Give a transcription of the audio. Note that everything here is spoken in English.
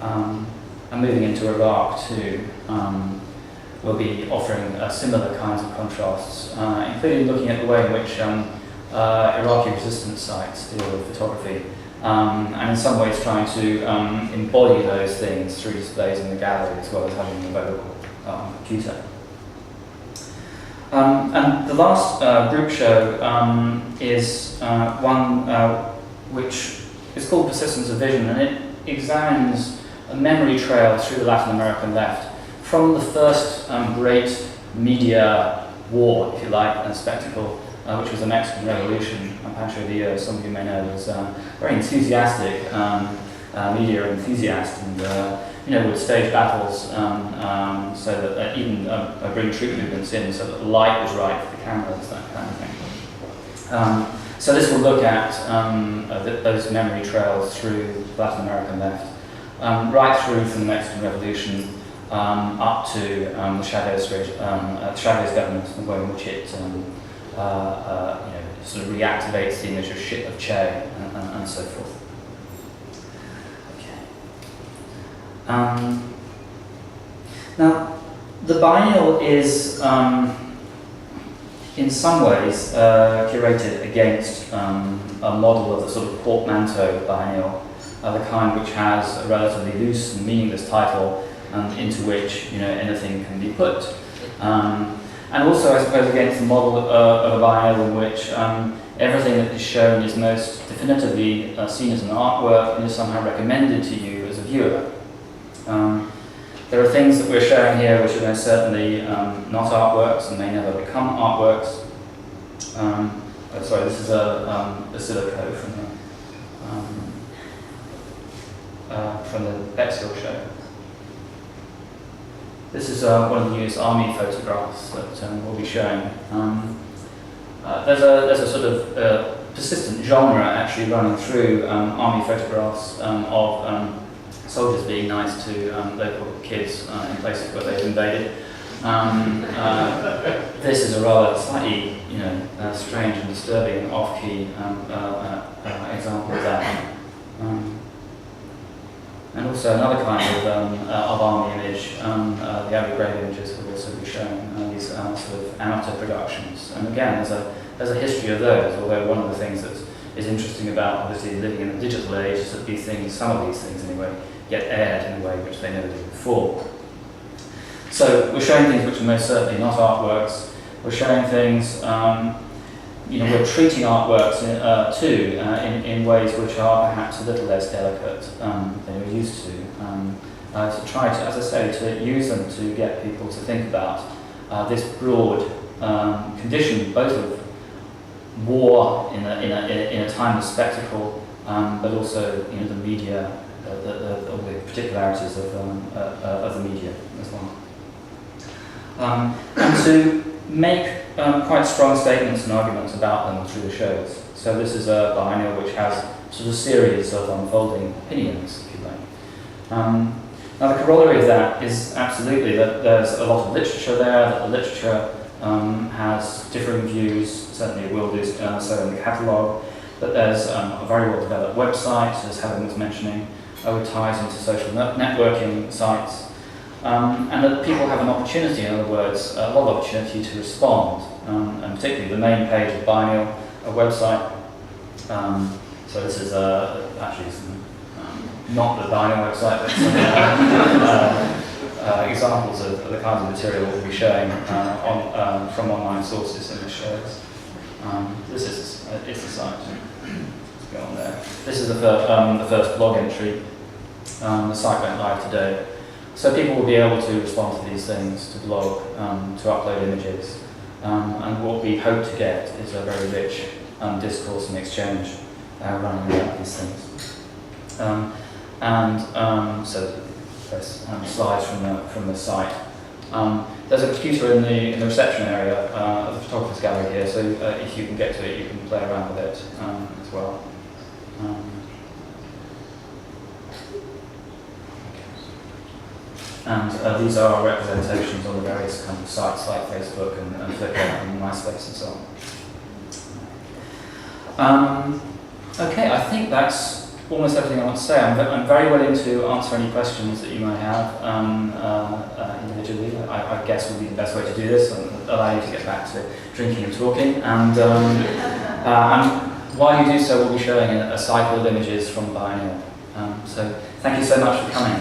And moving into Iraq too, we'll be offering similar kinds of contrasts, including looking at the way in which Iraqi resistance sites deal with photography, and in some ways trying to embody those things through displays in the gallery as well as having them available on a computer. And the last group show is one which is called Persistence of Vision, and it examines a memory trail through the Latin American left from the first great media war, if you like, and spectacle, which was the Mexican Revolution. Pancho Villa, some of you may know, was a very enthusiastic media enthusiast, and would stage battles so that even bring troop movements in so that the light was right for the cameras, that kind of thing. So this will look at those memory trails through Latin American left, right through from the Mexican Revolution up to the Chavez government, and the way in which it sort of reactivates the image of Che and so forth. Now, the biennial is, in some ways, curated against a model of the sort of portmanteau biennial, the kind which has a relatively loose and meaningless title, into which anything can be put. And also, I suppose, against the model of a biennial in which everything that is shown is most definitively seen as an artwork and is somehow recommended to you as a viewer. There are things that we're showing here which are most certainly not artworks and may never become artworks. Sorry, this is a Basilico from the Bexhill show. This is one of the newest army photographs that we'll be showing. There's a sort of persistent genre actually running through army photographs of soldiers being nice to local kids in places where they've invaded. This is a rather slightly, strange and disturbing off-key example of that. And also another kind of army image, the Abu Ghraib images will also be showing these sort of amateur productions. And again, there's a history of those, although one of the things that is interesting about obviously living in a digital age is that these things, some of these things anyway, get aired in a way which they never did before. So we're showing things which are most certainly not artworks. We're showing things, we're treating artworks too in ways which are perhaps a little less delicate than we're used to try to, as I say, to use them to get people to think about this broad condition, both of war in a time of spectacle, but also the media, the particularities of the media as well, and to make quite strong statements and arguments about them through the shows. So this is a biennial which has sort of a series of unfolding opinions, if you like. Now the corollary of that is absolutely that there's a lot of literature there, that the literature has differing views, certainly it will do so in the catalogue, but there's a very well developed website, as Helen was mentioning, which ties into social networking sites, and that people have an opportunity, in other words, a lot of opportunity to respond, and particularly the main page of Biennial, a website. So this is actually not the Biennial website, but some examples of the kinds of material we'll be showing from online sources in the shows. This is it's the site. Let's go on there. This is the first blog entry. The site went live today. So people will be able to respond to these things, to blog, to upload images, and what we hope to get is a very rich discourse and exchange running about these things. So there's slides from the site. There's a computer in the reception area of the photographer's gallery here, so if you can get to it, you can play around with it as well. And these are representations on the various kind of sites like Facebook and Flickr and MySpace and so on. Okay, I think that's almost everything I want to say. I'm very willing to answer any questions that you might have individually. I guess would be the best way to do this, and allow you to get back to drinking and talking. And while you do so, we'll be showing a cycle of images from the biennial. So thank you so much for coming.